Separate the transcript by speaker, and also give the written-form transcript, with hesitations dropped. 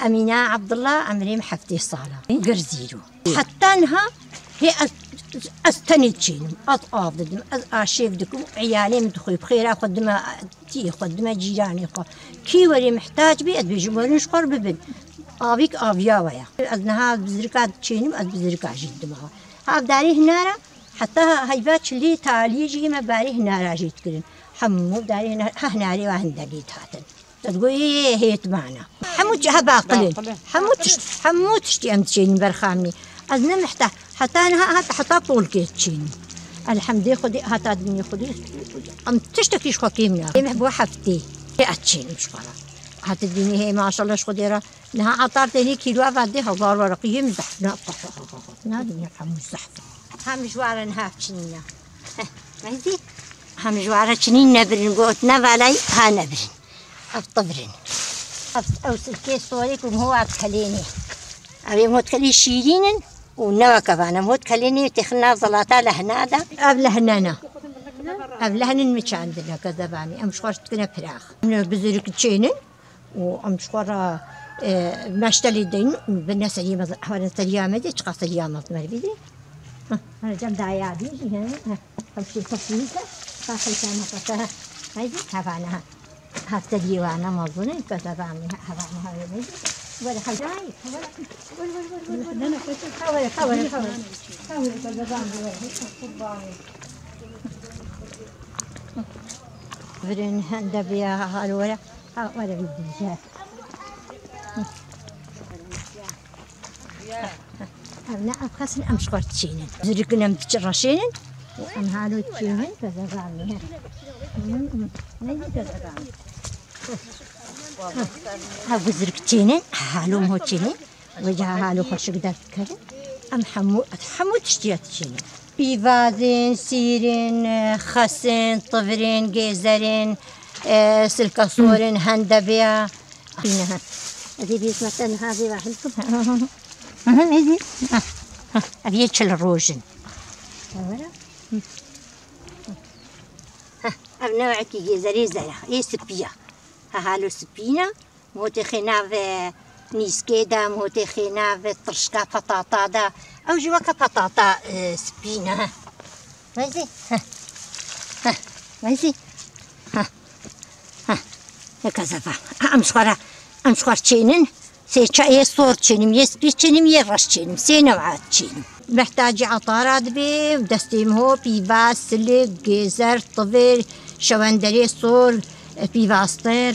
Speaker 1: أمينة عبد الله عمري محفتي صالة قرزيرو حتى انها هي استند شينم أضدم أشيف دكم عيالي مدخل بخير أخدمها تي أخدمها جيراني كي وري محتاج بي أدبي شقر ببن أبيك أبيا ويا أنها بزرقات شينم بزرقات جدمها هاب داري هنا حتى هيبات اللي تعاليجي ما باري هنا راجيت كرين حمو داري هنا هناري وهندلي تاتن تقول هي معنا حموت هبا قليل حموت تشتي أمتشين برخامني أزنا محتاج حتى أنا حتى طول كيتشين الحمد لله خدي حتى الدنيا خدي أم تشتكيش خكيمنا محبوة حفتي أتشين مش قرا حتى الدنيا هي ما شاء الله شخديرة نها عطار تاني كيلو أفاديها قار ورقية مزحفنا نادي حمو زحفة هم جوارا نها بشنينا ما يدي هم جوارا شنين نبرن قوت نبالي ها نبرن أفطبرن أو سلكي صوريكم هو أتكليني أبي موت كلي شيرين ونوا كفانا موت كليني تخنا زلاطة لهنادا أبلهنانا أبلهن مش عندنا كذا باني أمش خرجت كنا فراخ من بزرق تشينن وأمش خرا مشتري دين بالناس اللي ما هذا اليوم دي تقص اليوم ما بدي أنا جنب عيادي هنا أمشي تصويته فاخي كان قصها هاي كفانا هذا اليوم ما أظن كذا باني هذا ما ولا حاجة برين هندا بيا هالورا ولا بدي أنا أخسن أمش قرتشين زرقنا متجرشين وأم هالو تشين كذا بعمل نيجي كذا بعمل هاو زرقتين هالو موتشين وجه هالو خش قدر كذا أم حمو تشتياتشين بيفازين سيرين خسين طفرين جيزرين سلكاسورين هندبيا هنا هذه بيس مثلا هذه واحدكم هذه أبي تشل الروجن أبناء عكي جيزري زرع يسبيا هالو سبينا موتي خناف نيسكيدا موتي خناف ترشكا بطاطا دا أو جواكا بطاطا سبينا ماشي ماشي هكذا أمشخر تشينن سيتشاي صور تشينم يسبي تشينم يرش تشينم سينوعات تشينم محتاج عطارات بي ودستيم هو بيفاس سلك جيزر طفل شواندري صور بيفاستر